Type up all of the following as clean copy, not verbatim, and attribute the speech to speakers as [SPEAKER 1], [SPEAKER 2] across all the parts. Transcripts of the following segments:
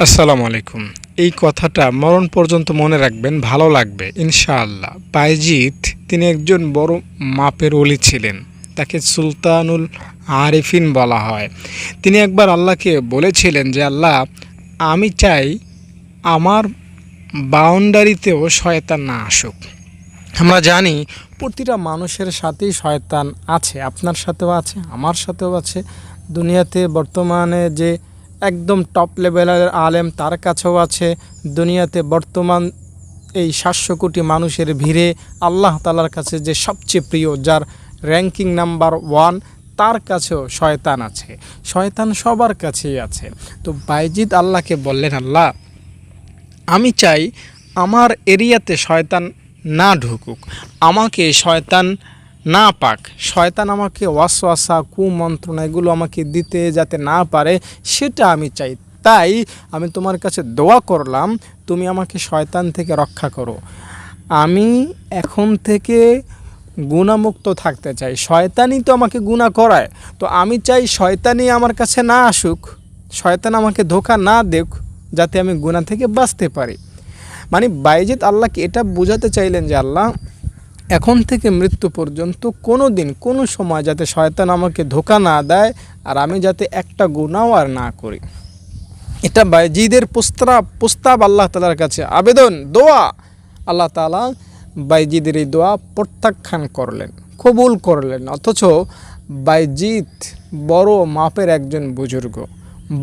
[SPEAKER 1] আসসালামু আলাইকুম। এই কথাটা মরণ পর্যন্ত মনে রাখবেন, ভালো লাগবে ইনশাআল্লাহ। বায়জিদ তিনি একজন বড় মাপের ওলি ছিলেন। তাকে সুলতানুল আরিফিন বলা হয়। তিনি একবার আল্লাহকে বলেছিলেন যে আল্লাহ, আমি চাই আমার বাউন্ডারিতেও শয়তান না আসুক। আমরা জানি প্রতিটা মানুষের সাথেই শয়তান আছে, আপনার সাথেও আছে, আমার সাথেও আছে। দুনিয়াতে বর্তমানে যে একদম টপ লেভেলের আলেম তার কাছেও আছে। দুনিয়াতে বর্তমান এই 700 কোটি মানুষের ভিড়ে আল্লাহ তাআলার কাছে যে সবচেয়ে প্রিয়, যার র্যাঙ্কিং নাম্বার 1, তার কাছেও শয়তান আছে। শয়তান সবার কাছেই আছে। তো বাইজিদ আল্লাহকে বললেন, আল্লাহ, আমি চাই আমার এরিয়াতে শয়তান না ঢুকুক, আমাকে শয়তান না পাক, শয়তান আমাকে ওয়াসওয়াসা কুমন্ত্রণা এগুলো আমাকে দিতে যাতে না পারে, সেটা আমি চাই। তাই আমি তোমার কাছে দোয়া করলাম, তুমি আমাকে শয়তান থেকে রক্ষা করো। আমি এখন থেকে গুণামুক্ত থাকতে চাই। শয়তানই তো আমাকে গুনাহ করায়, তো আমি চাই শয়তানই আমার কাছে না আসুক, শয়তান আমাকে ধোঁকা না দেখ, যাতে আমি গুনাহ থেকে বাঁচতে পারি। মানে বাইজিদ আল্লাহকে এটা বোঝাতে চাইলেন যে আল্লাহ, এখন থেকে মৃত্যু পর্যন্ত কোনো দিন কোনো সময় যাতে শয়তান আমাকে ধোঁকা না দেয়, আর আমি যাতে একটা গুনাহও আর না করি। এটা বাইজিদের প্রস্তাব আল্লাহ তাআলার কাছে, আবেদন, দোয়া। আল্লাহ তাআলা বাইজিদের এই দোয়া প্রত্যাখ্যান করলেন, কবুল করলেন। অথচ বাইজিদ বড় মাপের একজন বুজুর্গ,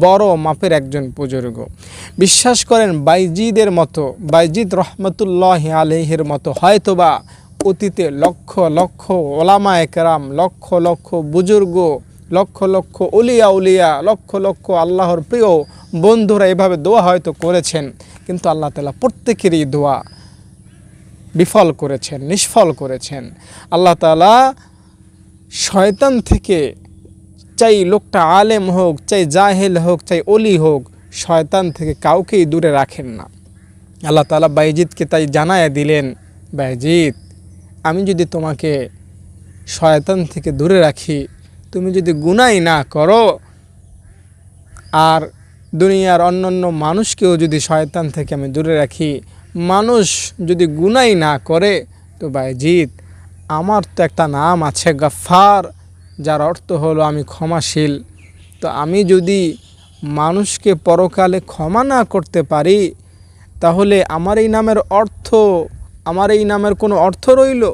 [SPEAKER 1] বড় মাপের একজন বুজুর্গ। বিশ্বাস করেন, বাইজিদ রহমতুল্লাহি আলাইহির মতো হয়তোবা অতীতে লক্ষ লক্ষ ওলামায়ে কেরাম, লক্ষ লক্ষ বুজুর্গ, লক্ষ লক্ষ উলিয়া, লক্ষ লক্ষ আল্লাহর প্রিয় বন্ধুরা এভাবে দোয়া হয়তো করেছেন, কিন্তু আল্লাহ তাআলা প্রত্যেকেরই দোয়া বিফল করেছেন, নিষ্ফল করেছেন। আল্লাহ তাআলা শয়তান থেকে, চাই লোকটা আলেম হোক, চাই জাহেল হোক, চাই অলি হোক, শয়তান থেকে কাউকেই দূরে রাখেন না। আল্লাহ তাআলা বাইজিদকে তাই জানায়া দিলেন, বাইজিদ, আমি যদি তোমাকে শয়তান থেকে দূরে রাখি, তুমি যদি গুনাহ না করো, আর দুনিয়ার অন্যান্য মানুষকেও যদি শয়তান থেকে আমি দূরে রাখি, মানুষ যদি গুনাহ না করে, তো বাইজিদ, আমার তো একটা নাম আছে গফফার, যার অর্থ হলো আমি ক্ষমাশীল। তো আমি যদি মানুষকে পরকালে ক্ষমা না করতে পারি, তাহলে আমার এই নামের কোনো অর্থ রইল?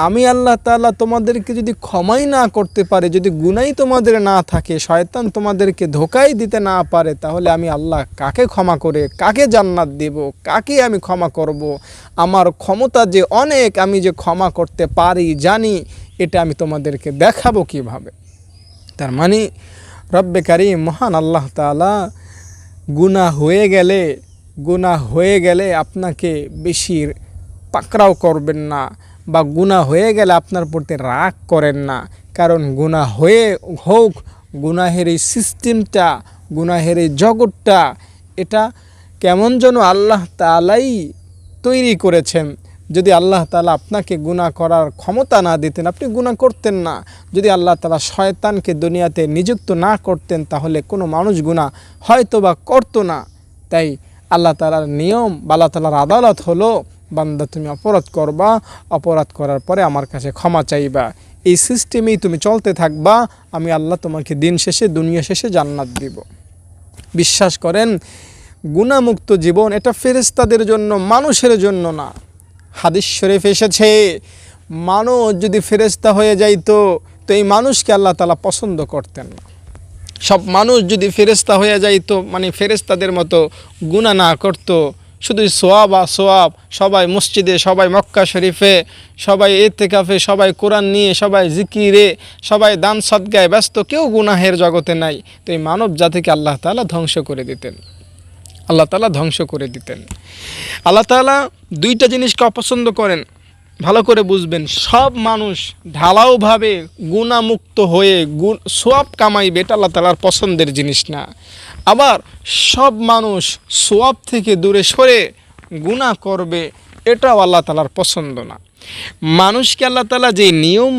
[SPEAKER 1] আমি আল্লাহ তাআলা তোমাদেরকে যদি ক্ষমাই না করতে পারে, যদি গুনাহই তোমাদের না থাকে, শয়তান তোমাদেরকে ধোঁকাই দিতে না পারে, তাহলে আমি আল্লাহ কাকে ক্ষমা করে কাকে জান্নাত দেব, কাকে আমি ক্ষমা করব? আমার ক্ষমতা যে অনেক, আমি যে ক্ষমা করতে পারি জানি, এটা আমি তোমাদেরকে দেখাবো কিভাবে? তার মানে রব্বে কারীম মহান আল্লাহ তাআলা গুনাহ হয়ে গেলে আপনাকে বেশি পাকড়াও করবেন না, বা গুনাহ হয়ে গেলে আপনার প্রতি রাগ করেন না। কারণ গুনাহ হোক, গুনাহের এই সিস্টেমটা, গুনাহের এই জগৎটা, এটা কেমন যেন আল্লাহ তাআলাই তৈরি করেছেন। যদি আল্লাহ তাআলা আপনাকে গুনাহ করার ক্ষমতা না দিতেন, আপনি গুনাহ করতেন না। যদি আল্লাহ তাআলা শয়তানকে দুনিয়াতে নিযুক্ত না করতেন, তাহলে কোনো মানুষ গুনাহ হয়তো বা করতো না। তাই আল্লাহ তাআলার নিয়ম বা আল্লাহ তাআলার আদালত হলো, বান্দা তুমি অপরাধ করবা, অপরাধ করার পরে আমার কাছে ক্ষমা চাইবা, এই সিস্টেমেই তুমি চলতে থাকবা, আমি আল্লাহ তোমাকে দিন শেষে, দুনিয়া শেষে জান্নাত দিব। বিশ্বাস করেন, গুনাহমুক্ত জীবন এটা ফেরেশতাদের জন্য, মানুষের জন্য না। হাদিস শরীফ এসেছে, মানুষ যদি ফেরেশতা হয়ে যাইতো, তো এই মানুষকে আল্লাহ তাআলা পছন্দ করতেন না। সব মানুষ যদি ফেরেশতা হয়ে যাইতো, মানে ফেরেশতাদের মতো গুনাহ না করতো, শুধু সোয়াব আর সোয়াব, সবাই মসজিদে, সবাই মক্কা শরীফে, সবাই ইতিকাফে, সবাই কোরআন নিয়ে, সবাই জিকিরে, সবাই দান সদকায় ব্যস্ত, কেউ গুনাহের জগতে নাই, তো এই মানব জাতিকে আল্লাহ তাআলা ধ্বংস করে দিতেন। আল্লাহ তাআলা দুইটা জিনিসকে অপছন্দ করেন, ভালো করে বুঝবেন। সব মানুষ ঢালাওভাবে গুনাহমুক্ত হয়ে সোয়াব কামাইবে, এটা আল্লাহ তাআলার পছন্দের জিনিস না। আবার সব মানুষ সোয়াব থেকে দূরে সরে গুনাহ করবে, এটাও আল্লাহ তাআলার পছন্দ না। মানুষকে আল্লাহ তাআলা যে নিয়ম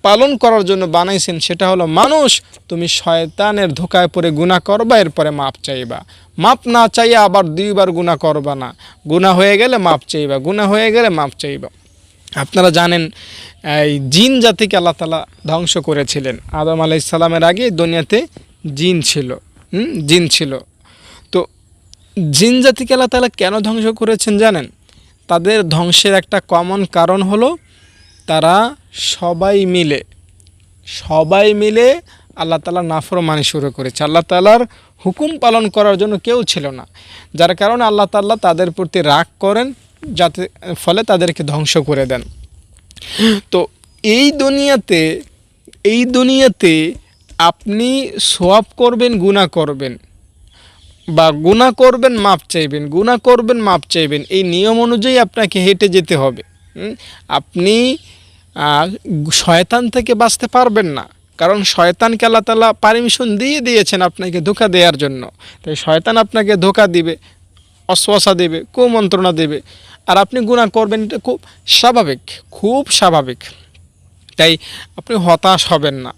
[SPEAKER 1] পালন করার জন্য বানাইছেন সেটা হলো মানুষ তুমি শয়তানের ধোকায় পড়ে গুনাহ করবা, এরপরে মাপ চাইবা। মাপ না চাইয়া আবার দুইবার গুনাহ করবা না, গুনাহ হয়ে গেলে মাপ চাইবা, গুনাহ হয়ে গেলে মাপ চাইবা। আপনারা জানেন এই জিন জাতিকে আল্লাহ তাআলা ধ্বংস করেছিলেন। আদম আলাইহিস সালামের আগে দুনিয়াতে জিন ছিল, জিন ছিল। তো জিন জাতিকে আল্লাহ তাআলা কেন ধ্বংস করেছেন জানেন? তাদের ধ্বংসের একটা কমন কারণ হলো তারা সবাই মিলে আল্লাহ তাআলার নাফরমানি শুরু করেছে। আল্লাহ তাআলার হুকুম পালন করার জন্য কেউ ছিল না, যার কারণে আল্লাহ তাআলা তাদের প্রতি রাগ করেন, যাতে ফলে তাদেরকে ধ্বংস করে দেন। তো এই দুনিয়াতে আপনি সওয়াব করবেন, গুনাহ করবেন, বা গুনাহ করবেন মাপ চাইবেন, গুনাহ করবেন মাপ চাইবেন, এই নিয়ম অনুযায়ী আপনাকে হেঁটে যেতে হবে। আপনি শয়তান থেকে বাঁচতে পারবেন না, কারণ শয়তানকে আল্লাহ তাআলা পারমিশন দিয়েছেন আপনাকে ধোঁকা দেওয়ার জন্য। তাই শয়তান আপনাকে ধোঁকা দিবে, অসওয়াসা দেবে, কুমন্ত্রণা দেবে, আর আপনি গুনাহ করবেন। এটা খুব স্বাভাবিক। তাই আপনি হতাশ হবেন না।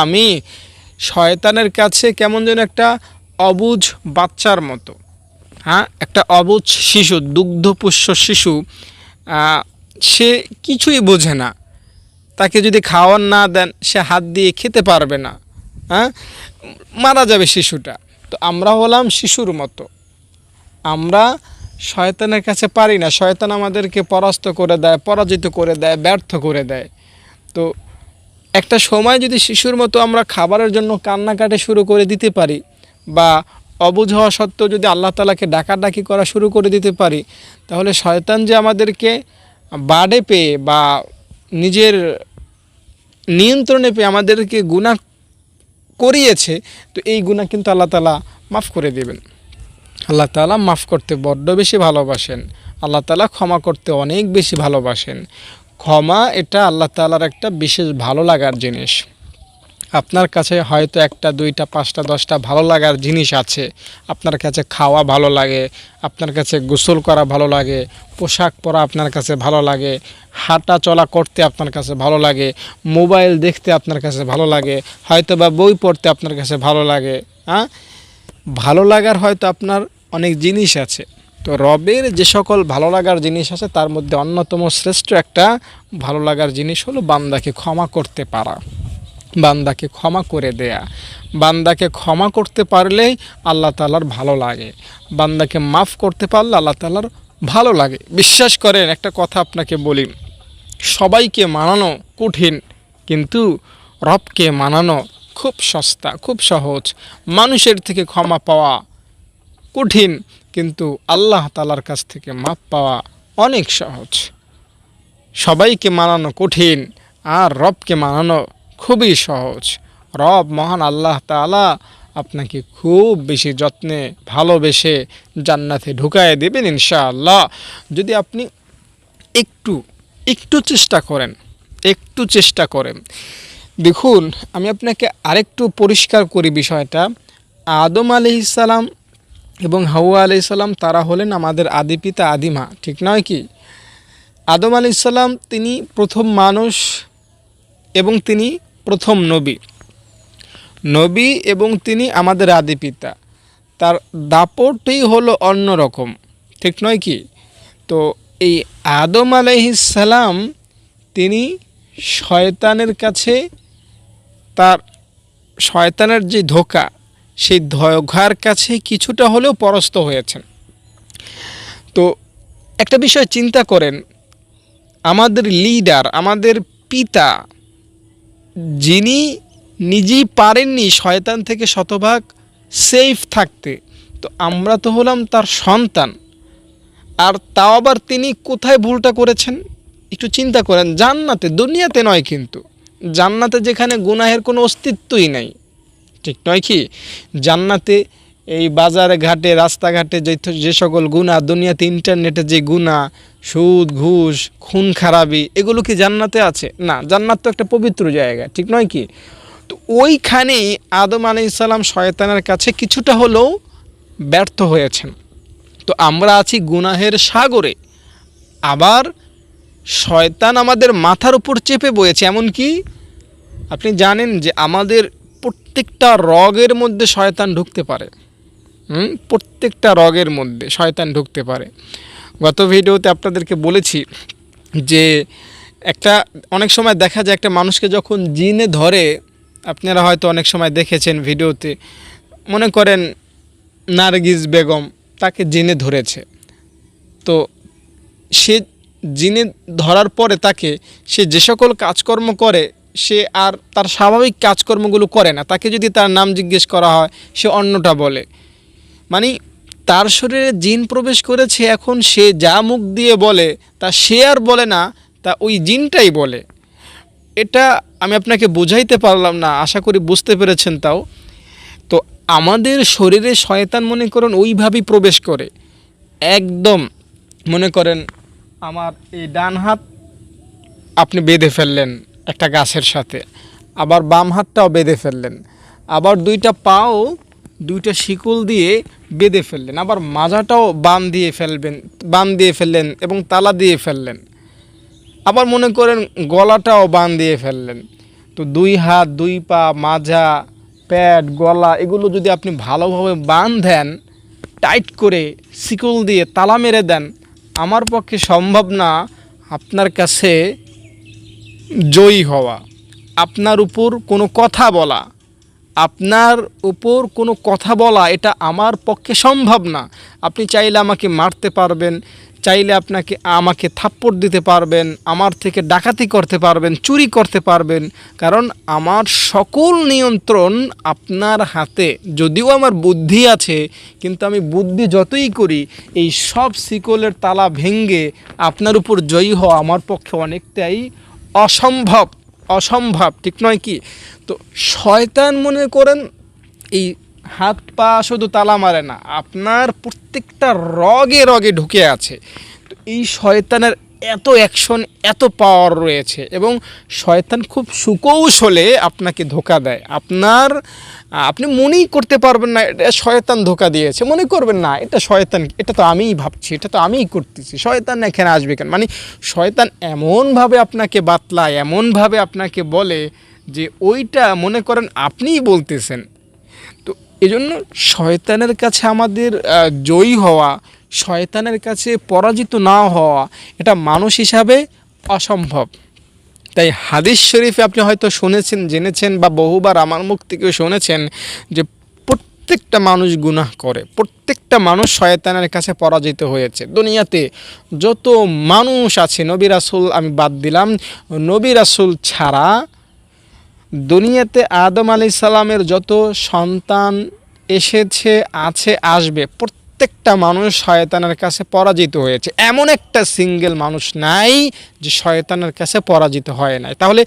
[SPEAKER 1] আমি শয়তানের কাছে কেমন যেন একটা অবুঝ বাচ্চার মতো, একটা অবুঝ শিশু, দুগ্ধপোষ্য শিশু, সে কিছুই বোঝে না। তাকে যদি খাওয়ার না দেন সে হাত দিয়ে খেতে পারবে না, মারা যাবে শিশুটা। তো আমরা হলাম শিশুর মতো, আমরা শয়তানের কাছে পারি না। শয়তান আমাদেরকে পরাজিত করে দেয়, ব্যর্থ করে দেয়। তো একটা সময় যদি শিশুর মতো আমরা খাবারের জন্য কান্নাকাটি শুরু করে দিতে পারি, বা অবুঝ হওয়া সত্ত্বেও যদি আল্লাহ তাআলাকে ডাকাডাকি করা শুরু করে দিতে পারি, তাহলে শয়তান যে আমাদেরকে বাড়ে পেয়ে বা নিজের নিয়ন্ত্রণে পেয়ে আমাদেরকে গুনাহ করিয়েছে, তো এই গুনাহ কিন্তু আল্লাহ তাআলা মাফ করে দেবেন। আল্লাহ তাআলা মাফ করতে বড্ড বেশি ভালোবাসেন। আল্লাহ তাআলা ক্ষমা করতে অনেক বেশি ভালোবাসেন। ক্ষমা এটা আল্লাহ তাআলার একটা বিশেষ ভালো লাগার জিনিস। আপনার কাছে হয়তো 1টা 2টা 5টা 10টা ভালো লাগার জিনিস আছে। আপনার কাছে খাওয়া ভালো লাগে, আপনার কাছে গোসল করা ভালো লাগে, পোশাক পরা আপনার কাছে ভালো লাগে, হাঁটা চলা করতে আপনার কাছে ভালো লাগে, মোবাইল দেখতে আপনার কাছে ভালো লাগে, হয়তো বা বই পড়তে আপনার কাছে ভালো লাগে। ভালো লাগার হয়তো আপনার অনেক জিনিস আছে। তো রবের যে সকল ভালো লাগার জিনিস আছে তার মধ্যে অন্যতম শ্রেষ্ঠ একটা ভালো লাগার জিনিস হলো বান্দাকে ক্ষমা করতে পারা, বান্দাকে ক্ষমা করে দেয়া। বান্দাকে ক্ষমা করতে পারলেই আল্লাহ তাআলার ভালো লাগে, বান্দাকে মাফ করতে পারলে আল্লাহ তাআলার ভালো লাগে। বিশ্বাস করেন, একটা কথা আপনাকে বলি, সবাইকে মানানো কঠিন, কিন্তু রবকে মানানো খুব সস্তা, খুব সহজ। মানুষের থেকে ক্ষমা পাওয়া কঠিন, কিন্তু আল্লাহ তাআলার কাছ থেকে মাপ পাওয়া অনেক সহজ। সবাইকে মানানো কঠিন, আর রবকে মানানো খুবই সহজ। রব মহান আল্লাহ তাআলা আপনাকে খুব বেশি যত্নে ভালোবেসে জান্নাতে ঢুকায় দেবেন ইনশাআল্লাহ, যদি আপনি একটু চেষ্টা করেন। দেখুন, আমি আপনাকে আরেকটু পরিষ্কার করি বিষয়টা। আদম আলাইহিস সালাম এবং হাওয়া আলাইহিস সালাম তারা হলেন আমাদের আদি পিতা, আদি মা, ঠিক নয় কি? আদম আলাইহিস সালাম তিনি প্রথম মানুষ এবং তিনি প্রথম নবী এবং তিনি আমাদের আদি পিতা। তার দাপটই হলো অন্যরকম, ঠিক নয় কি? তো এই আদম আলাইহিস সালাম তিনি শয়তানের কাছে শয়তানের যে ধোঁকা, সেই ধোঁকার কাছে কিছুটা হলেও পরাস্ত হয়েছেন। তো একটা বিষয় চিন্তা করেন, আমাদের লিডার, আমাদের পিতা, যিনি নিজেই পারেননি শয়তান থেকে শতভাগ সেফ থাকতে, তো আমরা তো হলাম তার সন্তান। আর তাও আবার তিনি কোথায় ভুলটা করেছেন একটু চিন্তা করেন। জান্নাতে, দুনিয়াতে নয়, কিন্তু জান্নাতে যেখানে গুনাহের কোনো অস্তিত্বই নাই, ঠিক নয় কি? জান্নাতে এই বাজারে ঘাটে, রাস্তাঘাটে যে সকল গুনাহ, দুনিয়াতে ইন্টারনেটে যে গুনাহ, সুদ, ঘুষ, খুন খারাপি, এগুলো কি জান্নাতে আছে? না, জান্নাত তো একটা পবিত্র জায়গা, ঠিক নয় কি? তো ওইখানেই আদম আলাইহিস সালাম শয়তানের কাছে কিছুটা হলেও ব্যর্থ হয়েছেন। তো আমরা আছি গুনাহের সাগরে, আবার শয়তান আমাদের মাথার উপর চেপে বয়েছে। এমনকি আপনি জানেন যে আমাদের প্রত্যেকটা রগের মধ্যে শয়তান ঢুকতে পারে। প্রত্যেকটা রগের মধ্যে শয়তান ঢুকতে পারে। গত ভিডিওতে আপনাদেরকে বলেছি যে অনেক সময় দেখা যায় একটা মানুষকে যখন জিনে ধরে, আপনারা হয়তো অনেক সময় দেখেছেন ভিডিওতে, মনে করেন নার্গিস বেগম, তাকে জিনে ধরেছে। তো সে জিনে ধরার পরে সে যে সকল কাজকর্ম করে, সে আর তার স্বাভাবিক কাজকর্মগুলো করে না। তাকে যদি তার নাম জিজ্ঞেস করা হয়, সে অন্যটা বলে। মানে তার শরীরে জিন প্রবেশ করেছে, এখন সে যা মুখ দিয়ে বলে তা সে আর বলে না, তা ওই জিনটাই বলে। এটা আমি আপনাকে বোঝাইতে পারলাম না, আশা করি বুঝতে পেরেছেন। তাও তো আমাদের শরীরে শয়তান মনে করেন ওইভাবেই প্রবেশ করে। একদম মনে করেন আমার এই ডান হাত আপনি বেঁধে ফেললেন একটা গাছের সাথে, আবার বাম হাতটাও বেঁধে ফেললেন, আবার দুইটা পাও দুইটা শিকল দিয়ে বেঁধে ফেললেন, আবার মাজাটাও বাম দিয়ে ফেললেন এবং তালা দিয়ে ফেললেন, আবার মনে করেন গলাটাও বান দিয়ে ফেললেন। তো দুই হাত, দুই পা, মাজা, পেট, গলা এগুলো যদি আপনি ভালোভাবে বাঁধেন, টাইট করে শিকল দিয়ে তালা মেরে দেন, আমার পক্ষে সম্ভব না আপনার কাছে জয়ী হওয়া, আপনার উপর কোনো কথা বলা, এটা আমার পক্ষে সম্ভব না। আপনি চাইলে আমাকে মারতে পারবেন, চাইলে আমাকে থাপ্পড় দিতে পারবেন, আমার থেকে ডাকাতি করতে পারবেন, চুরি করতে পারবেন, কারণ আমার সকল নিয়ন্ত্রণ আপনার হাতে। যদিও আমার বুদ্ধি আছে, কিন্তু আমি বুদ্ধি যতই করি, এই সব শিকলের তালা ভেঙে আপনার উপর জয়ী হওয়া আমার পক্ষে অনেকটাই অসম্ভব, ঠিক নয় কি? তো শয়তান মনে করেন এই হাত পা শুধু তালা মারে না, আপনার প্রত্যেকটা রগে রগে ঢুকে আছে। তো এই শয়তানের এত অ্যাকশন, এত পাওয়ার রয়েছে, এবং শয়তান খুব সুকৌশলে আপনাকে ধোঁকা দেয়। আপনি মনেই করতে পারবেন না এটা শয়তান ধোঁকা দিয়েছে, মনে করবেন না এটা শয়তান, এটা তো আমিই ভাবছি, এটা তো আমিই করতেছি, শয়তান এখানে আসবে কেন। মানে শয়তান এমনভাবে আপনাকে বাতলায়, এমনভাবে আপনাকে বলে যে ওইটা মনে করেন আপনিই বলতেছেন। তো এজন্য শয়তানের কাছে আমাদের জয়ী হওয়া, শয়তানের কাছে পরাজিত না হওয়া, এটা মানুষ হিসাবে অসম্ভব। তাই হাদিস শরীফে আপনি হয়তো শুনেছেন, জেনেছেন, বা বহুবার আমার মুখ থেকেও শুনেছেন যে প্রত্যেকটা মানুষ গুনাহ করে, প্রত্যেকটা মানুষ শয়তানের কাছে পরাজিত হয়েছে। দুনিয়াতে যত মানুষ আছে, নবী রাসূল আমি বাদ দিলাম, নবী রাসূল ছাড়া দুনিয়াতে আদম আলাইহিস সালামের যত সন্তান এসেছে, আছে, আসবে, প্রত্যেকটা মানুষ শয়তানের কাছে পরাজিত হয়েছে। এমন একটা সিঙ্গেল মানুষ নাই যে শয়তানের কাছে পরাজিত হয় নাই। তাহলে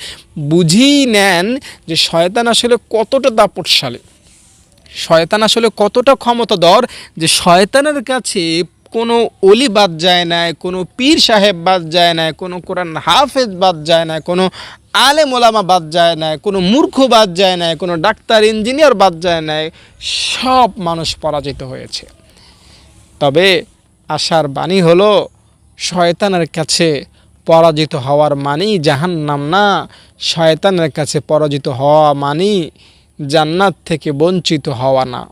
[SPEAKER 1] বুঝিয়ে নেন যে শয়তান আসলে কতটা দাপটশালী, শয়তান আসলে কতটা ক্ষমতাধর, যে শয়তানের কাছে কোনো অলি বাদ যায় না, কোনো পীর সাহেব বাদ যায় না, কোনো কোরআন হাফেজ বাদ যায় না, কোনো আলেম ওলামা বাদ যায় না, কোনো মূর্খ বাদ যায় না, কোনো ডাক্তার ইঞ্জিনিয়ার বাদ যায় না, সব মানুষ পরাজিত হয়েছে। তবে আশার বাণী হলো, শয়তানের কাছে পরাজিত হওয়ার মানেই জাহান্নাম না, শয়তানের কাছে পরাজিত হওয়া মানেই জান্নাত থেকে বঞ্চিত হওয়া না।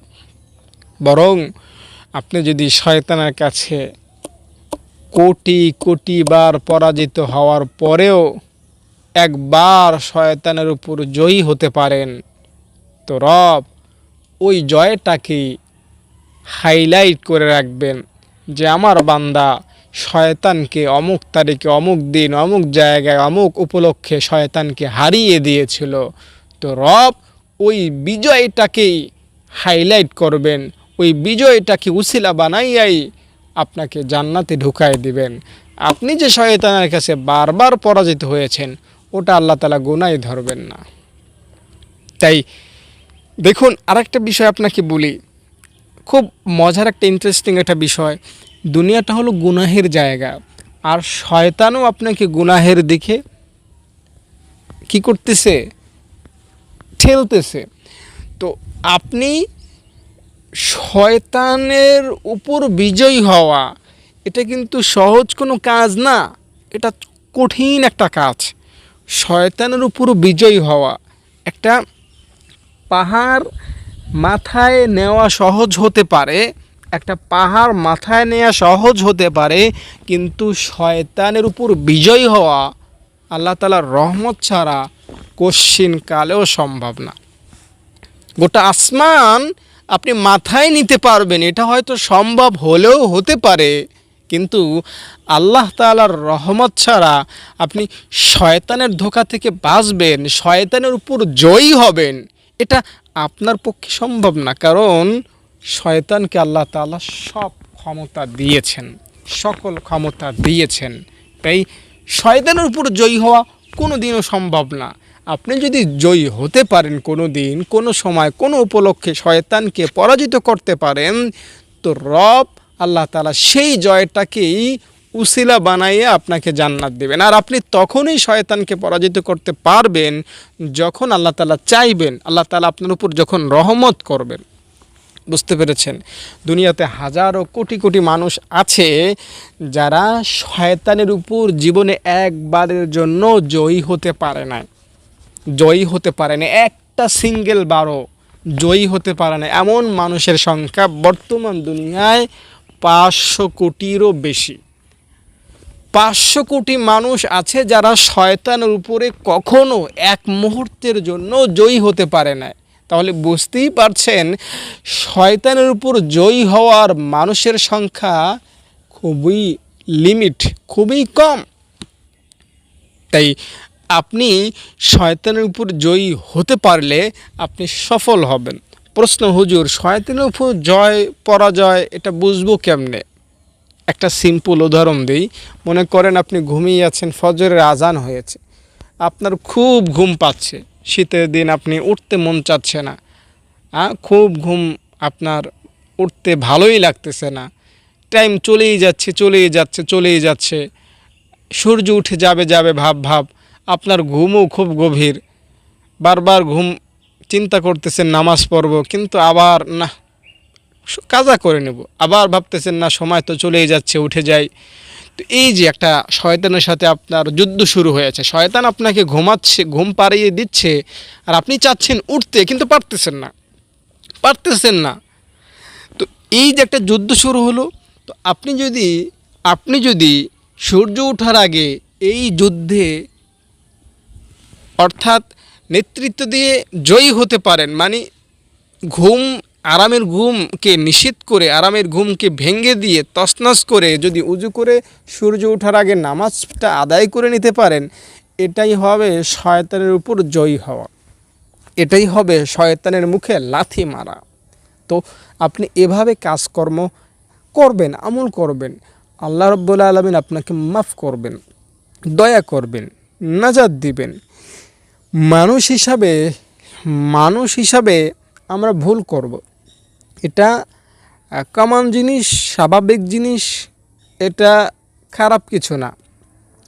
[SPEAKER 1] বরং আপনি যদি শয়তানের কাছে কোটি কোটি বার পরাজিত হওয়ার পরেও একবার শয়তানের উপর জয়ী হতে পারেন, তো রব ওই জয়টাকে হাইলাইট করে রাখবেন যে আমার বান্দা শয়তানকে অমুক তারিখে, অমুক দিন, অমুক জায়গায়, অমুক উপলক্ষে শয়তানকে হারিয়ে দিয়েছিল। তো রব ওই বিজয়টাকেই হাইলাইট করবেন, ওই বিজয়টাকে উসিলা বানাইয়াই আপনাকে জান্নাতে ঢুকাই দিবেন। আপনি যে শয়তানের কাছে বারবার পরাজিত হয়েছেন, ওটা আল্লাহ তাআলা গুনাহই ধরবেন না। তাই দেখুন, আরেকটা বিষয় আপনাকে বলি, খুব মজার একটা ইন্টারেস্টিং একটা বিষয়। দুনিয়াটা হলো গুনাহের জায়গা, আর শয়তানও আপনাকে গুনাহের দিকে কি করতেছে, ঠেলতেছে। তো আপনি শয়তানের উপর বিজয়ী হওয়া, এটা কিন্তু সহজ কোনো কাজ না, এটা কঠিন একটা কাজ। শয়তানের উপর বিজয়ী হওয়া, একটা পাহাড় মাথায় নেওয়া সহজ হতে পারে, একটা পাহাড় মাথায় নেওয়া সহজ হতে পারে, কিন্তু শয়তানের উপর বিজয়ী হওয়া আল্লাহ তাআলার রহমত ছাড়া কশ্চিন কালেও সম্ভব না। গোটা আসমান আপনি মাথায় নিতে পারবেন, এটা হয়তো সম্ভব হলেও হতে পারে, কিন্তু আল্লাহ তাআলার রহমত ছাড়া আপনি শয়তানের ধোঁকা থেকে বাঁচবেন, শয়তানের উপর জয়ী হবেন, এটা আপনার পক্ষে সম্ভব না। কারণ শয়তানকে আল্লাহ তাআলা সব ক্ষমতা দিয়েছেন, সকল ক্ষমতা দিয়েছেন। তাই শয়তানের উপর জয়ী হওয়া কোনো দিনও সম্ভব না। আপনি যদি জয়ী হতে পারেন কোনো দিন, কোনো সময়, কোনো উপলক্ষে শয়তানকে পরাজিত করতে পারেন, তো রব আল্লাহ তাআলা সেই জয়টাকেই উসিলা বানাইয়ে আপনাকে জান্নাত দেবেন। আর আপনি তখনই শয়তানকে পরাজিত করতে পারবেন যখন আল্লাহ তাআলা চাইবেন, আল্লাহ তাআলা আপনার উপর যখন রহমত করবেন। বুঝতে পেরেছেন? দুনিয়াতে হাজারো কোটি কোটি মানুষ আছে যারা শয়তানের উপর জীবনে একবারের জন্য জয়ী হতে পারে না, জয়ী হতে পারে না, একটা সিঙ্গেল বারও জয়ী হতে পারে না। এমন মানুষের সংখ্যা বর্তমান দুনিয়ায় 500 কোটিরও বেশি। 500 কোটি মানুষ আছে যারা শয়তানের উপরে কখনো এক মুহূর্তের জন্য জয়ী হতে পারে না। তাহলে বুঝতেই পারছেন শয়তানের উপর জয়ী হওয়ার মানুষের সংখ্যা খুবই লিমিট, খুবই কম। তাই আপনি শয়তানের উপর জয়ী হতে পারলে আপনি সফল হবেন। প্রশ্ন, হুজুর শয়তানের উপর জয় পরাজয় এটা বুঝবো কেমনে? একটা সিম্পল উদাহরণ দিই। মনে করেন আপনি ঘুমিয়ে আছেন, ফজরের আজান হয়েছে, আপনার খুব ঘুম পাচ্ছে, শীতের দিন আপনি উঠতে মন চাচ্ছে না, খুব ঘুম, আপনার উঠতে ভালোই লাগতেছে না, টাইম চলেই যাচ্ছে, সূর্য উঠে যাবে ভাব, আপনার ঘুমও খুব গভীর, বারবার ঘুম, চিন্তা করতেছেন নামাজ পড়ব, কিন্তু আবার না, কাজা করে নেব, আবার ভাবতেছেন না সময় তো চলেই যাচ্ছে, উঠে যাই। তো এই যে একটা শয়তানের সাথে আপনার যুদ্ধ শুরু হয়েছে, শয়তান আপনাকে ঘুমাচ্ছে, ঘুম পাড়িয়ে দিচ্ছে, আর আপনি চাচ্ছেন উঠতে কিন্তু পারতেছেন না। তো এই যে একটা যুদ্ধ শুরু হলো, তো আপনি যদি সূর্য ওঠার আগে এই যুদ্ধে অর্থাৎ নেতৃত্ব দিয়ে জয়ী হতে পারেন, মানে আরামের ঘুমকে নিষিদ্ধ করে, আরামের ঘুমকে ভেঙে দিয়ে তছনছ করে যদি উজু করে সূর্য ওঠার আগে নামাজটা আদায় করে নিতে পারেন, এটাই হবে শয়তানের উপর জয়ী হওয়া, এটাই হবে শয়তানের মুখে লাথি মারা। তো আপনি এভাবে কাজকর্ম করবেন, আমল করবেন, আল্লাহ রাব্বুল আলামিন আপনাকে মাফ করবেন, দয়া করবেন, নাজাত দিবেন। মানুষ হিসাবে আমরা ভুল করব, এটা কমন জিনিস, স্বাভাবিক জিনিস, এটা খারাপ কিছু না।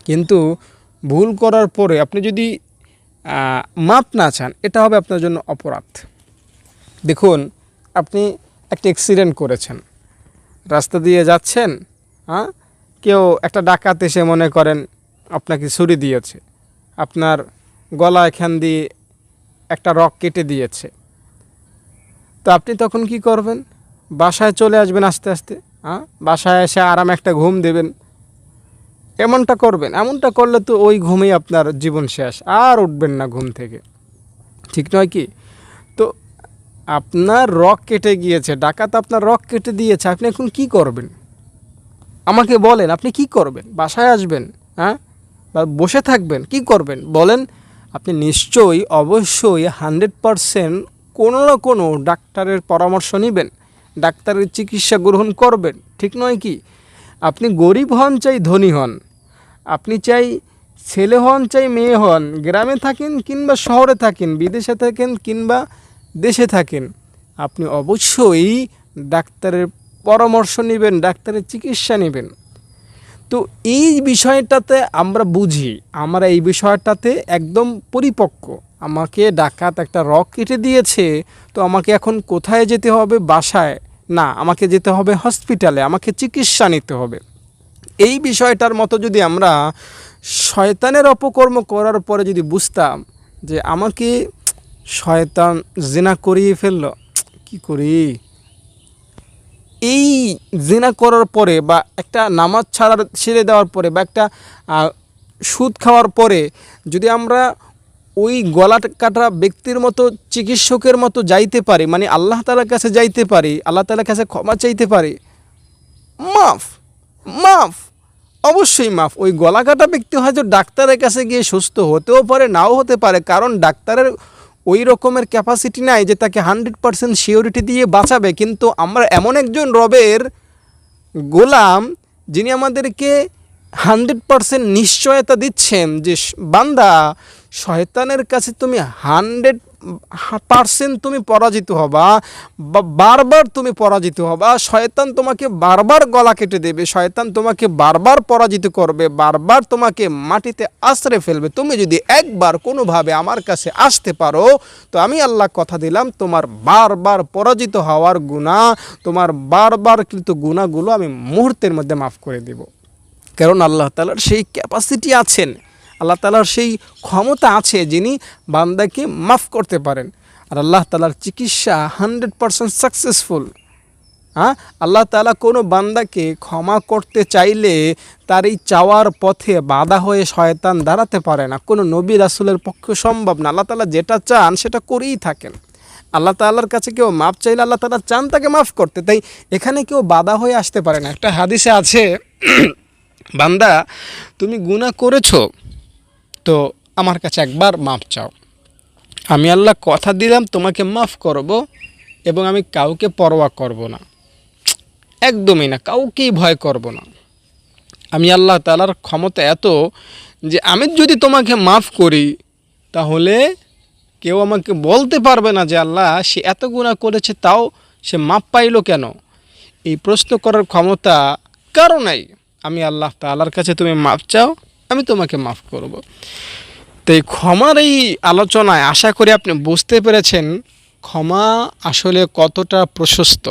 [SPEAKER 1] কিন্তু ভুল করার পরে আপনি যদি মাপ না চান, এটা হবে আপনার জন্য অপরাধ। দেখুন, আপনি একটা অ্যাক্সিডেন্ট করেছেন, রাস্তা দিয়ে যাচ্ছেন, কেউ একটা ডাকাত এসে মনে করেন আপনাকে ছুরি দিয়েছে, আপনার গলা এখান দিয়ে একটা রক কেটে দিয়েছে, তো আপনি তখন কি করবেন? বাসায় চলে আসবেন আস্তে আস্তে, বাসায় এসে আরাম একটা ঘুম দেবেন, এমনটা করবেন। এমনটা করলে তো ওই ঘুমেই আপনার জীবন শেষ, আর উঠবেন না ঘুম থেকে, ঠিক নয় কি? তো আপনার রক কেটে গিয়েছে, ডাকাত আপনার রক কেটে দিয়েছে, আপনি এখন কি করবেন? আমাকে বলেন, আপনি কি করবেন? বাসায় আসবেন, বা বসে থাকবেন? কি করবেন বলেন? আপনি নিশ্চয়ই, অবশ্যই 100% কোনো না কোনো ডাক্তারের পরামর্শ নেবেন, ডাক্তারের চিকিৎসা গ্রহণ করবেন, ঠিক নয় কি? আপনি গরিব হন চাই ধনী হন, আপনি চাই ছেলে হন চাই মেয়ে হন, গ্রামে থাকেন কিংবা শহরে থাকেন, বিদেশে থাকেন কিংবা দেশে থাকেন, আপনি অবশ্যই ডাক্তারের পরামর্শ নেবেন, ডাক্তারের চিকিৎসা নেবেন। তো এই বিষয়টাতে আমরা বুঝি, আমরা এই বিষয়টাতে একদম পরিপক্ক। আমাকে ডাকাত একটা রক কেটে দিয়েছে, তো আমাকে এখন কোথায় যেতে হবে? বাসায় না, আমাকে যেতে হবে হসপিটালে, আমাকে চিকিৎসা নিতে হবে। এই বিষয়টার মতো যদি আমরা
[SPEAKER 2] শয়তানের অপকর্ম করার পরে যদি বুঝতাম যে আমাকে শয়তান জিনা করিয়ে ফেললো, কি করি, এই জিনা করার পরে বা একটা নামাজ ছেড়ে দেওয়ার পরে বা একটা সুদ খাওয়ার পরে যদি আমরা ওই গলা কাটা ব্যক্তির মতো চিকিৎসকের মতো যাইতে পারি, মানে আল্লাহ তাআলার কাছে যাইতে পারি, আল্লাহ তাআলার কাছে ক্ষমা চাইতে পারি, মাফ মাফ অবশ্যই মাফ। ওই গলা কাটা ব্যক্তি হয়তো ডাক্তারের কাছে গিয়ে সুস্থ হতেও পারে, নাও হতে পারে, কারণ ডাক্তারের ওই রকমের ক্যাপাসিটি নাই যে তাকে 100% সিওরিটি দিয়ে বাঁচাবে। কিন্তু আমরা এমন একজন রবের গোলাম যিনি আমাদেরকে 100% নিশ্চয়তা দিচ্ছেন যে বান্দা, শয়তানের কাছে তুমি 100% তুমি পরাজিত হবা, বা বারবার তুমি পরাজিত হবা। শয়তান তোমাকে বারবার গলা কেটে দেবে, শয়তান তোমাকে বারবার পরাজিত করবে, বারবার তোমাকে মাটিতে আছড়ে ফেলবে। তুমি যদি একবার কোনোভাবে আমার কাছে আসতে পারো, তো আমি আল্লাহ কথা দিলাম তোমার বারবার পরাজিত হওয়ার গুনাহ, তোমার বারবার কিন্তু গুনাহগুলো আমি মুহূর্তের মধ্যে মাফ করে দেব। কারণ আল্লাহ তাআলার সেই ক্যাপাসিটি আছেন, আল্লাহ তাআলার সেই ক্ষমতা আছে যিনি বান্দাকে মাফ করতে পারেন। আর আল্লাহ তাআলার চিকিৎসা 100% সাকসেসফুল। আল্লাহ তাআলা কোনো বান্দাকে ক্ষমা করতে চাইলে তার এই চাওয়ার পথে বাধা হয়ে শয়তান দাঁড়াতে পারে না। কোনো নবী রাসূলের পক্ষে সম্ভব না। আল্লাহ তাআলা যেটা চান সেটা করেই থাকেন। আল্লাহ তাআলার কাছে কেউ মাফ চাইলে আল্লাহ তাআলা চান তাকে মাফ করতে, তাই এখানে কেউ বাধা হয়ে আসতে পারে না। একটা হাদিসে আছে, বান্দা তুমি গুনাহ করেছো তো আমার কাছে একবার মাফ চাও, আমি আল্লাহ কথা দিলাম তোমাকে মাফ করব এবং আমি কাউকে পরোয়া করব না, একদমই না, কাউকেই ভয় করব না। আমি আল্লাহ তাআলার ক্ষমতা এত যে আমি যদি তোমাকে মাফ করি তাহলে কেউ আমাকে বলতে পারবে না যে আল্লাহ সে এত গুনাহ করেছে তাও সে মাফ পাইলো কেন। এই প্রশ্ন করার ক্ষমতা কারো নাই। আমি আল্লাহ তাআলার কাছে তুমি মাফ চাও, আমি তোমাকে মাফ করব। তো এই ক্ষমার এই আলোচনায় আশা করি আপনি বুঝতে পেরেছেন ক্ষমা আসলে কতটা প্রশস্ত।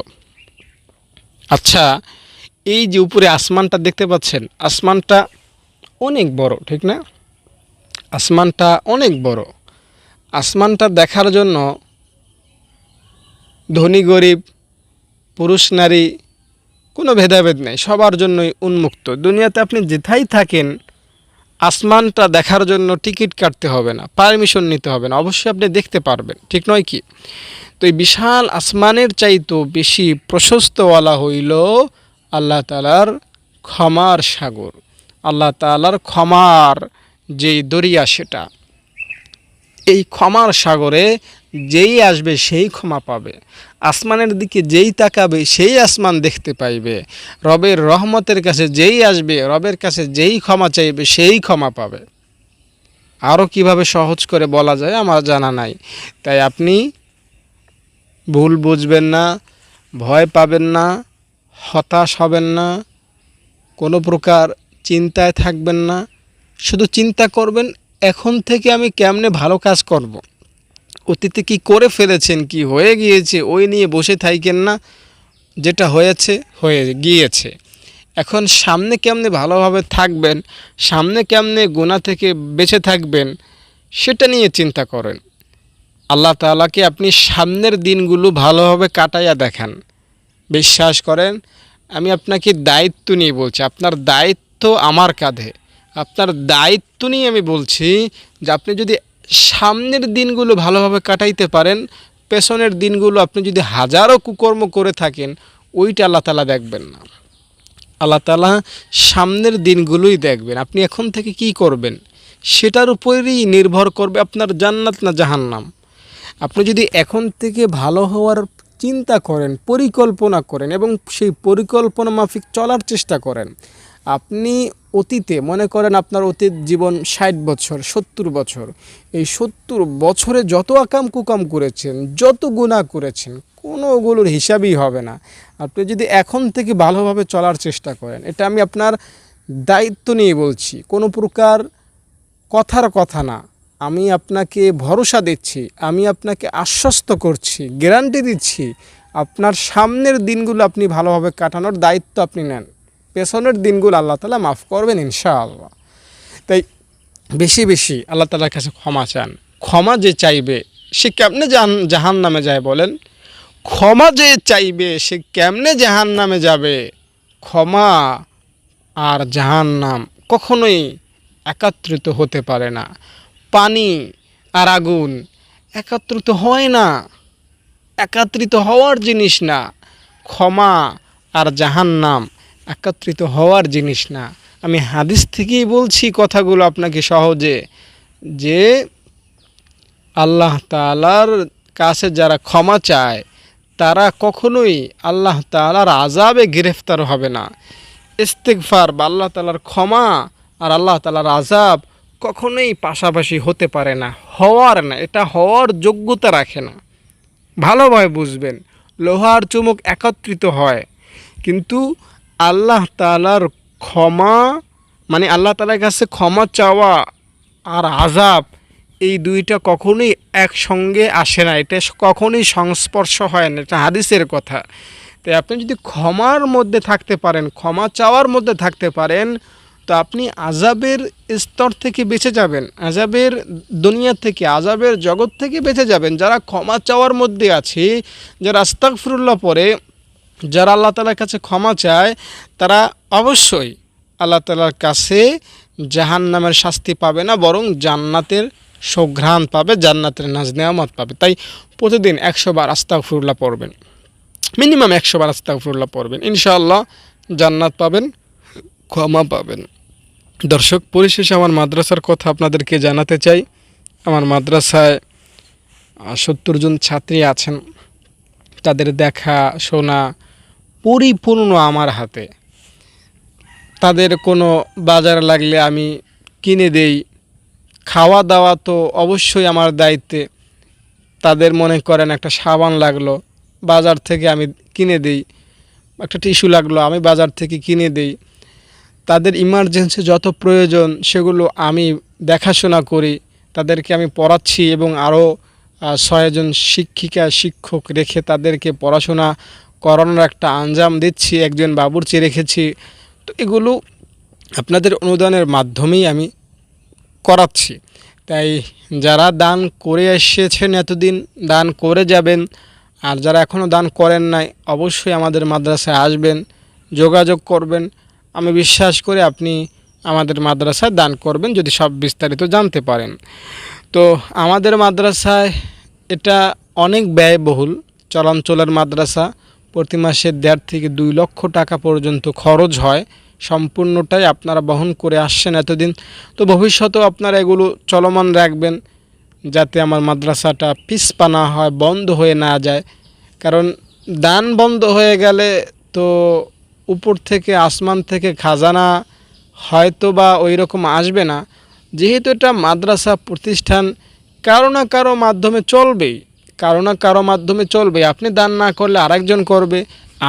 [SPEAKER 2] আচ্ছা, এই যে উপরে আসমানটা দেখতে পাচ্ছেন, আসমানটা অনেক বড়, ঠিক না? আসমানটা অনেক বড়। আসমানটা দেখার জন্য ধনী গরিব, পুরুষ নারী কোনো ভেদাভেদ নেই, সবার জন্যই উন্মুক্ত। দুনিয়াতে আপনি যেথায় থাকেন আসমানটা দেখার জন্য টিকিট কাটতে হবে না, পারমিশন নিতে হবে না, অবশ্যই আপনি দেখতে পারবেন, ঠিক নয় কি? তো এই বিশাল আসমানের চাইতেও বেশি প্রশস্তওয়ালা হইল আল্লাহ তাআলার ক্ষমার সাগর, আল্লাহ তাআলার ক্ষমার যেই দরিয়া, সেটা এই ক্ষমার সাগরে যেই আসবে সেই ক্ষমা পাবে। আসমানের দিকে যেই তাকাবে সেই আসমান দেখতে পাইবে। রবের রহমতের কাছে যেই আসবে, রবের কাছে যেই ক্ষমা চাইবে সেই ক্ষমা পাবে। আরও কিভাবে সহজ করে বলা যায় আমার জানা নাই। তাই আপনি ভুল বুঝবেন না, ভয় পাবেন না, হতাশ হবেন না, কোনো প্রকার চিন্তায় থাকবেন না। শুধু চিন্তা করবেন এখন থেকে আমি কেমনে ভালো কাজ করব। অতীতে কি করে ফেলেছেন, কি হয়ে গিয়েছে ওই নিয়ে বসে থাকেন না। যেটা হয়েছে হয়ে গিয়েছে, এখন সামনে কেমনে ভালোভাবে থাকবেন, সামনে কেমনে গুনাহ থেকে বেঁচে থাকবেন সেটা নিয়ে চিন্তা করেন। আল্লাহ তাআলাকে আপনি সামনের দিনগুলো ভালোভাবে কাটাইয়া দেখান। বিশ্বাস করেন আমি আপনাকে দায়িত্ব নিয়ে বলছি, আপনার দায়িত্ব আমার কাঁধে। আপনার দায়িত্ব নিয়ে আমি বলছি যে আপনি যদি সামনের দিনগুলো ভালোভাবে কাটাইতে পারেন, পেছনের দিনগুলো আপনি যদি হাজারো কুকর্ম করে থাকেন ওইটা আল্লাহ তাআলা দেখবেন না। আল্লাহ তাআলা সামনের দিনগুলোই দেখবেন। আপনি এখন থেকে কি করবেন সেটার উপরেই নির্ভর করবে আপনার জান্নাত না জাহান্নাম। আপনি যদি এখন থেকে ভালো হওয়ার চিন্তা করেন, পরিকল্পনা করেন এবং সেই পরিকল্পনা মাফিক চলার চেষ্টা করেন, আপনি অতীতে মনে করেন আপনার অতীত জীবন 60 বছর 70 বছর, এই 70 বছরে যত আকাম কুকাম করেছেন, যত গুনাহ করেছেন, কোনোগুলোর হিসাবই হবে না। আপনি যদি এখন থেকে ভালোভাবে চলার চেষ্টা করেন, এটা আমি আপনার দায়িত্ব নিয়ে বলছি, কোনো প্রকার কথার কথা না। আমি আপনাকে ভরসা দিচ্ছি, আমি আপনাকে আশ্বস্ত করছি, গ্যারান্টি দিচ্ছি, আপনার সামনের দিনগুলো আপনি ভালোভাবে কাটানোর দায়িত্ব আপনি নেন। পেছনের দিনগুলো আল্লাহ তাআলা মাফ করবেন ইনশাআল্লাহ। তাই বেশি বেশি আল্লাহ তাআলার কাছে ক্ষমা চান। ক্ষমা যে চাইবে সে কেমনে জাহান্নামে যায় বলেন? ক্ষমা যে চাইবে সে কেমনে জাহান্নামে যাবে? ক্ষমা আর জাহান্নাম কখনোই একত্রিত হতে পারে না। পানি আর আগুন একত্রিত হয় না, একত্রিত হওয়ার জিনিস না। ক্ষমা আর জাহান্নাম একত্রিত হওয়ার জিনিস না। আমি হাদিস থেকেই বলছি কথাগুলো আপনাকে সহজে, যে আল্লাহ তাআলার কাছে যারা ক্ষমা চায় তারা কখনোই আল্লাহ তাআলার আযাবে গ্রেফতার হবে না। ইস্তিগফার বা আল্লাহ তাআলার ক্ষমা আর আল্লাহ তাআলার আযাব কখনোই পাশাপাশি হতে পারে না, হওয়ার না, এটা হওয়ার যোগ্যতা রাখে না। ভালোভাবে বুঝবেন, লোহার চুমুক একত্রিত হয়, কিন্তু আল্লাহ তাআলার ক্ষমা মানে আল্লাহ তাআলার কাছে ক্ষমা চাওয়া আর আযাব এই দুইটা কখনোই একসঙ্গে আসে না, এটা কখনোই সংস্পর্শ হয় না, এটা হাদিসের কথা। তাই আপনি যদি ক্ষমার মধ্যে থাকতে পারেন, ক্ষমা চাওয়ার মধ্যে থাকতে পারেন, তো আপনি আযাবের স্তর থেকে বেঁচে যাবেন, আযাবের দুনিয়া থেকে, আযাবের জগৎ থেকে বেঁচে যাবেন। যারা ক্ষমা চাওয়ার মধ্যে আছে, যারা আস্তাগফিরুল্লাহ পড়ে, যারা আল্লাহ তাআলার কাছে ক্ষমা চায়, তারা অবশ্যই আল্লাহ তাআলার কাছে জাহান্নামের শাস্তি পাবে না, বরং জান্নাতের সুঘ্রাণ পাবে, জান্নাতের নাজ নেয়ামত পাবে। তাই প্রতিদিন 100 বার আস্তাগফিরুল্লাহ পড়বেন, মিনিমাম 100 বার আস্তাগফিরুল্লাহ পড়বেন, ইনশাআল্লাহ জান্নাত পাবেন, ক্ষমা পাবেন। দর্শক, পরিশেষে আমার মাদ্রাসার কথা আপনাদেরকে জানাতে চাই। আমার মাদ্রাসায় 70 জন ছাত্রী আছেন, তাদের দেখা শোনা পরিপূর্ণ আমার হাতে। তাদের কোনো বাজার লাগলে আমি কিনে দেই, খাওয়া দাওয়া তো অবশ্যই আমার দায়িত্বে। তাদের মনে করেন একটা সাবান লাগলো, বাজার থেকে আমি কিনে দেই, একটা টিস্যু লাগলো, আমি বাজার থেকে কিনে দেই। তাদের ইমার্জেন্সি যত প্রয়োজন সেগুলো আমি দেখাশোনা করি, তাদেরকে আমি পড়াচ্ছি এবং আরও 6 জন শিক্ষিকা শিক্ষক রেখে তাদেরকে পড়াশোনা করানোর একটা আঞ্জাম দিচ্ছি, একজন বাবুর্চি রেখেছি। তো এগুলো আপনাদের অনুদানের মাধ্যমেই আমি করাচ্ছি। তাই যারা দান করে এসেছেন এতদিন, দান করে যাবেন, আর যারা এখনও দান করেন নাই অবশ্যই আমাদের মাদ্রাসায় আসবেন, যোগাযোগ করবেন। আমি বিশ্বাস করি আপনি আমাদের মাদ্রাসায় দান করবেন যদি সব বিস্তারিত জানতে পারেন। তো আমাদের মাদ্রাসায় এটা অনেক ব্যয়বহুল চলাঞ্চলের মাদ্রাসা, প্রতি মাসে 1.5 থেকে 2 লক্ষ টাকা পর্যন্ত খরচ হয়, সম্পূর্ণটাই আপনারা বহন করে আসছেন এতদিন। তো ভবিষ্যতেও আপনারা এগুলো চলমান রাখবেন, যাতে আমার মাদ্রাসাটা পিছপা না হয়, বন্ধ হয়ে না যায়। কারণ দান বন্ধ হয়ে গেলে তো উপর থেকে, আসমান থেকে খাজানা হয়তো বা ওই রকম আসবে না। যেহেতু এটা মাদ্রাসা প্রতিষ্ঠান, কারো না কারো মাধ্যমে চলবেই, কারো না কারো মাধ্যমে চলবে। আপনি দান না করলে আরেকজন করবে,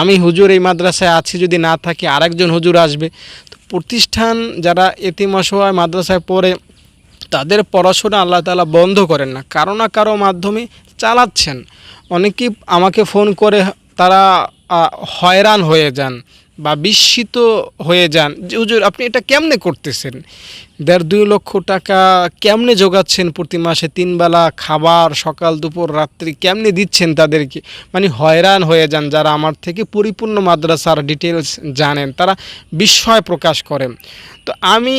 [SPEAKER 2] আমি হুজুর এই মাদ্রাসায় আছি, যদি না থাকি আরেকজন হুজুর আসবে। তো প্রতিষ্ঠান যারা এতিম অসহায় মাদ্রাসায় পড়ে, তাদের পড়াশোনা আল্লাহ তাআলা বন্ধ করেন না, কারো না কারো মাধ্যমে চালাচ্ছেন। অনেকেই আমাকে ফোন করে তারা হয়রান হয়ে যান বা বিস্মিত হয়ে যান যে হুজুর আপনি এটা কেমনে করতেছেন, 1.5-2 লক্ষ টাকা কেমনে জোগাচ্ছেন, প্রতি মাসে 3 বেলা খাবার সকাল দুপুর রাত্রি কেমনে দিচ্ছেন তাদেরকে। মানে হয়রান হয়ে যান। যারা আমার থেকে পরিপূর্ণ মাদ্রাসার ডিটেলস জানেন তারা বিস্ময় প্রকাশ করেন। তো আমি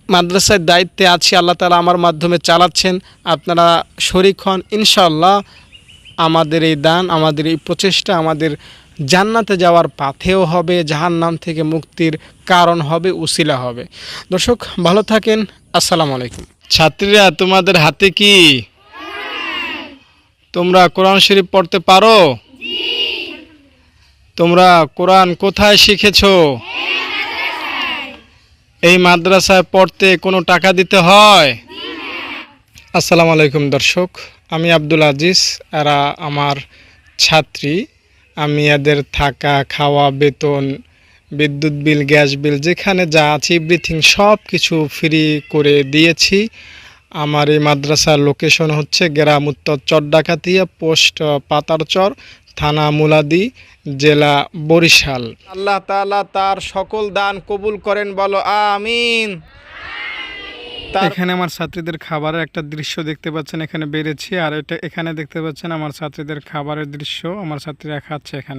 [SPEAKER 2] মাদ্রাসার দায়িত্বে আছি, আল্লাহ তাআলা আমার মাধ্যমে চালাচ্ছেন, আপনারা শরীক হন। ইনশাআল্লাহ আমাদের এই দান, আমাদের এই প্রচেষ্টা আমাদের জান্নাতে যাওয়ার পাথেও হবে, জাহান্নাম থেকে মুক্তির কারণ হবে, উসিলা হবে। দর্শক ভালো থাকেন, আসসালামু আলাইকুম। ছাত্রীরা, তোমাদের হাতে কি তোমরা কোরআন শরীফ পড়তে পারো? তোমরা কোরআন কোথায় শিখেছো? এই মাদ্রাসায় পড়তে কোনো টাকা দিতে হয়? আসসালামু আলাইকুম দর্শক, আমি আব্দুল আজিজ, এরা আমার ছাত্রী। আমি এদের থাকা, খাওয়া, বেতন, বিদ্যুৎ বিল, গ্যাস বিল, যেখানে যা আছে এভরিথিং সব কিছু ফ্রি করে দিয়েছি। আমার এই মাদ্রাসার লোকেশন হচ্ছে গ্রাম উত্তর চরডাকাতিয়া, পোস্ট পাতারচর, থানা মুলাদি, জেলা বরিশাল। আল্লাহ তাআলা তার সকল দান কবুল করেন, বলো আমিন। এখানে আমার ছাত্রীদের খাবারের একটা দৃশ্য দেখতে পাচ্ছেন, এখানে বেড়েছি, আর এখানে দেখতে পাচ্ছেন আমার ছাত্রীদের খাবারের দৃশ্য, আমার ছাত্রীরা খাচ্ছে এখানে।